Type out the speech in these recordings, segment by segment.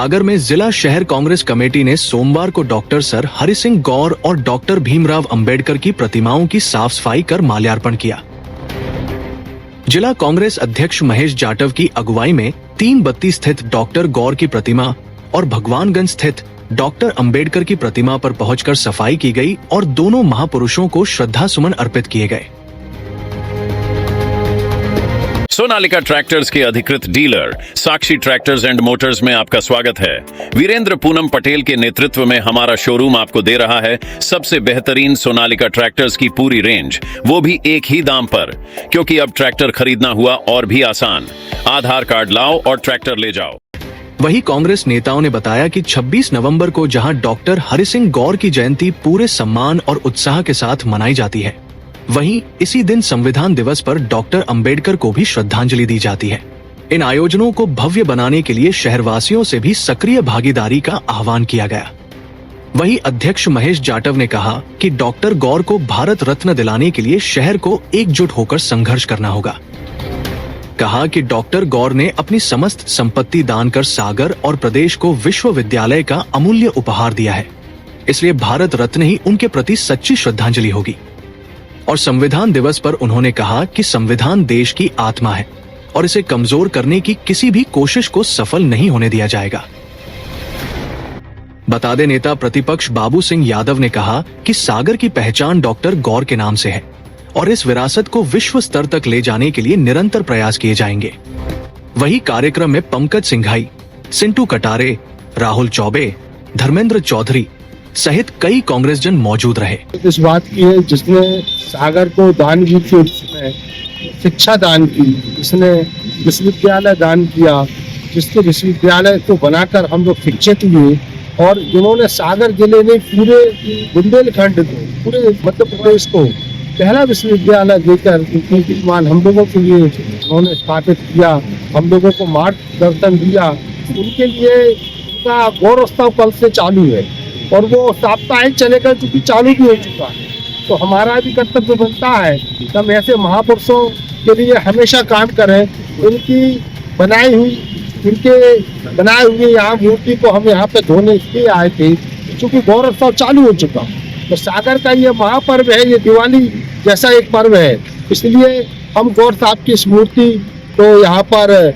सागर में जिला शहर कांग्रेस कमेटी ने सोमवार को डॉक्टर सर हरि सिंह गौर और डॉक्टर भीमराव अंबेडकर की प्रतिमाओं की साफ सफाई कर माल्यार्पण किया। जिला कांग्रेस अध्यक्ष महेश जाटव की अगुवाई में 3 बत्ती स्थित डॉक्टर गौर की प्रतिमा और भगवानगंज स्थित डॉक्टर अंबेडकर की प्रतिमा पर पहुंचकर सफाई की गई और दोनों महापुरुषों को श्रद्धा सुमन अर्पित किए गए। सोनालिका ट्रैक्टर्स के अधिकृत dealer Sakshi tractors and Motors में आपका स्वागत है। वीरेंद्र पूनम पटेल के नेतृत्व में हमारा शोरूम आपको दे रहा है सबसे बेहतरीन सोनालिका ट्रैक्टर्स की पूरी रेंज, वो भी एक ही दाम पर। क्योंकि अब ट्रैक्टर खरीदना हुआ और भी आसान। आधार कार्ड लाओ और ट्रैक्टर ले जाओ। वहीं कांग्रेस नेताओं ने बताया कि 26 नवंबर को जहां डॉक्टर हरि सिंह गौर की जयंती पूरे सम्मान और उत्साह के साथ मनाई जाती है, वहीं इसी दिन संविधान दिवस पर डॉक्टर अंबेडकर को भी श्रद्धांजलि दी जाती है। इन आयोजनों को भव्य बनाने के लिए शहरवासियों से भी सक्रिय भागीदारी का आह्वान किया गया। वहीं अध्यक्ष महेश जाटव ने कहा कि डॉक्टर गौर को भारत रत्न दिलाने के लिए शहर को एकजुट होकर संघर्ष करना होगा। कहा कि डॉक्टर गौर ने अपनी समस्त संपत्ति दान कर सागर और प्रदेश को विश्वविद्यालय का अमूल्य उपहार दिया है, इसलिए भारत रत्न ही उनके प्रति सच्ची श्रद्धांजलि होगी। और संविधान दिवस पर उन्होंने कहा कि संविधान देश की आत्मा है और इसे कमजोर करने की किसी भी कोशिश को सफल नहीं होने दिया जाएगा। बता दें, नेता प्रतिपक्ष बाबू सिंह यादव ने कहा कि सागर की पहचान डॉक्टर गौर के नाम से है और इस विरासत को विश्व स्तर तक ले जाने के लिए निरंतर प्रयास किए जाएंगे। वहीं कार्यक्रम में पंकज सिंघाई, सिंटू कटारे, राहुल चौबे, धर्मेंद्र चौधरी सहित कई कांग्रेस जन मौजूद रहे। इस बात की है जिसने सागर को दान भी की, उसने शिक्षा दान की, जिसने विश्वविद्यालय दान किया, जिसके विश्वविद्यालय को बनाकर हम लोग शिक्षित हुए और जिन्होंने सागर जिले में पूरे बुंदेलखंड को, पूरे मध्य प्रदेश को पहला विश्वविद्यालय देकर कीर्तिमान हम लोगों के लिए उन्होंने स्थापित किया, हम लोगों को मार्गदर्शन दिया, उनके लिए उनका गौरवोत्सव कल से चालू है और वो साप्ताहिक चलेगा, चूंकि चालू भी हो चुका है। तो हमारा भी कर्तव्य बनता है कि हम ऐसे महापुरुषों के लिए हमेशा काम करें। उनके बनाए हुए यहाँ मूर्ति को हम यहाँ पे धोने इसलिए आए थे क्योंकि गौरवोत्सव चालू हो चुका। तो सागर का ये महापर्व है, ये दिवाली जैसा एक पर्व है, इसलिए हम गौर साहब की इस मूर्ति को यहाँ पर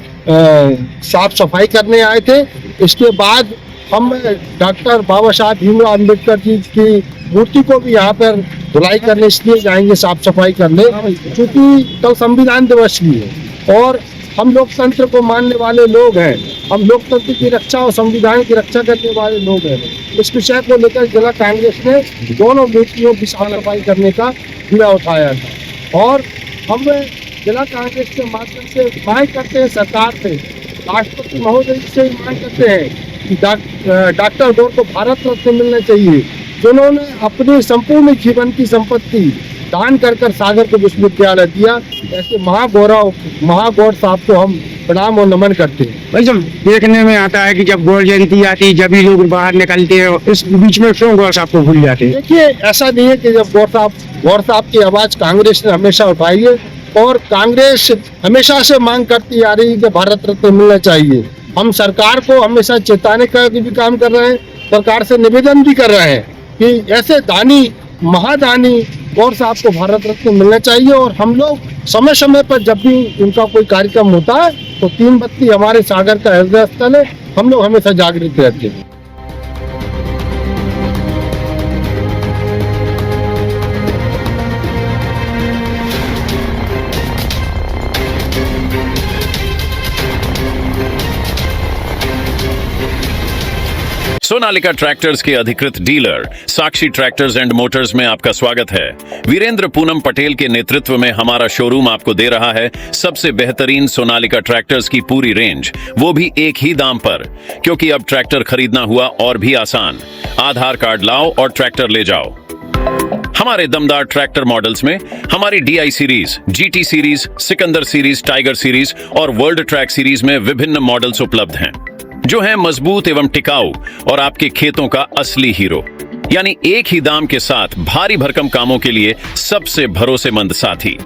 साफ सफाई करने आए थे। इसके बाद हम डॉक्टर बाबा साहब भीमराव अम्बेडकर जी की मूर्ति को भी यहाँ पर धुलाई करने इसलिए जाएंगे, साफ सफाई करने, क्योंकि कल संविधान दिवस भी है और हम लोकतंत्र को मानने वाले लोग हैं, हम लोकतंत्र की रक्षा और संविधान की रक्षा करने वाले लोग हैं। इस विषय को लेकर जिला कांग्रेस ने दोनों मूर्तियों की साफ सफाई करने का बीड़ा उठाया था और हम जिला कांग्रेस के माध्यम से मांग करते हैं सरकार से, राष्ट्रपति महोदय से मांग करते हैं कि डॉक्टर गौर को भारत रत्न मिलना चाहिए, जिन्होंने अपने संपूर्ण जीवन की संपत्ति दान कर सागर को विश्वविद्यालय दिया। ऐसे महागौर साहब को हम प्रणाम और नमन करते हैं। भाई जब देखने में आता है कि जब गौर जयंती आती है, जब ही लोग बाहर निकलते हैं, इस बीच में क्यों गौर साहब को भूल जाते हैं? देखिए, ऐसा नहीं है कि जब गौर साहब की आवाज कांग्रेस ने हमेशा उठाई है और कांग्रेस हमेशा से मांग करती आ रही है कि भारत रत्न मिलना चाहिए। हम सरकार को हमेशा चेताने का भी काम कर रहे हैं, सरकार से निवेदन भी कर रहे हैं कि ऐसे दानी महादानी गौर साहब को भारत रत्न मिलना चाहिए और हम लोग समय समय पर जब भी उनका कोई कार्यक्रम होता है तो 3 बत्ती हमारे सागर का हृदय स्थल है, हम लोग हमेशा जागृत रहते हैं। सोनालिका ट्रैक्टर्स के अधिकृत dealer Sakshi tractors and Motors में आपका स्वागत है। वीरेंद्र पूनम पटेल के नेतृत्व में हमारा शोरूम आपको दे रहा है सबसे बेहतरीन सोनालिका ट्रैक्टर्स की पूरी रेंज, वो भी एक ही दाम पर। क्योंकि अब ट्रैक्टर खरीदना हुआ और भी आसान। आधार कार्ड लाओ और ट्रैक्टर ले जाओ। हमारे दमदार ट्रैक्टर मॉडल्स में हमारी DI series, GT series, Sikandar series, tiger series और वर्ल्ड ट्रैक सीरीज में विभिन्न मॉडल्स उपलब्ध हैं, जो हैं मजबूत एवं टिकाऊ और आपके खेतों का असली हीरो। यानी एक ही दाम के साथ भारी भरकम कामों के लिए सबसे भरोसेमंद साथी।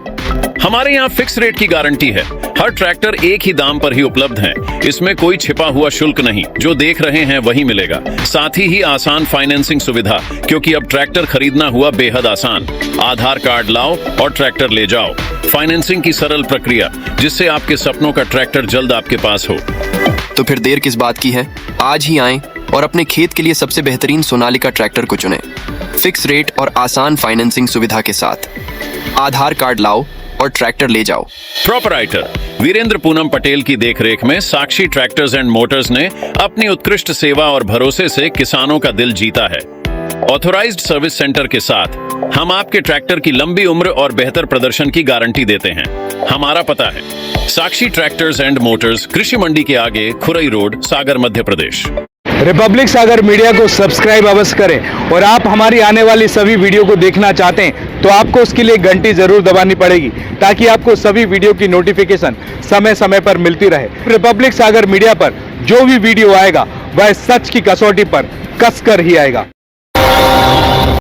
हमारे यहाँ फिक्स रेट की गारंटी है। हर ट्रैक्टर एक ही दाम पर ही उपलब्ध है। इसमें कोई छिपा हुआ शुल्क नहीं, जो देख रहे हैं वही मिलेगा। साथ ही आसान फाइनेंसिंग सुविधा, क्योंकि अब ट्रैक्टर खरीदना हुआ बेहद आसान। आधार कार्ड लाओ और ट्रैक्टर ले जाओ। फाइनेंसिंग की सरल प्रक्रिया, जिससे आपके सपनों का ट्रैक्टर जल्द आपके पास हो। तो फिर देर किस बात की है? आज ही आएं और अपने खेत के लिए सबसे बेहतरीन सोनालिका ट्रैक्टर को चुनें। फिक्स रेट और आसान फाइनेंसिंग सुविधा के साथ। आधार कार्ड लाओ और ट्रैक्टर ले जाओ। प्रोपराइटर वीरेंद्र पूनम पटेल की देखरेख में साक्षी ट्रैक्टर्स एंड मोटर्स ने अपनी उत्कृष्ट सेवा और भरोसे से किसानों का दिल जीता है। ऑथोराइज्ड सर्विस सेंटर के साथ हम आपके ट्रैक्टर की लंबी उम्र और बेहतर प्रदर्शन की गारंटी देते हैं। हमारा पता है साक्षी ट्रैक्टर्स एंड मोटर्स, कृषि मंडी के आगे, खुरई रोड, सागर, मध्य प्रदेश। रिपब्लिक सागर मीडिया को सब्सक्राइब अवश्य करें और आप हमारी आने वाली सभी वीडियो को देखना चाहते हैं तो आपको उसके लिए घंटी जरूर दबानी पड़ेगी, ताकि आपको सभी वीडियो की नोटिफिकेशन समय समय पर मिलती रहे। रिपब्लिक सागर मीडिया पर जो भी वीडियो आएगा वह सच की कसौटी पर कसकर ही आएगा।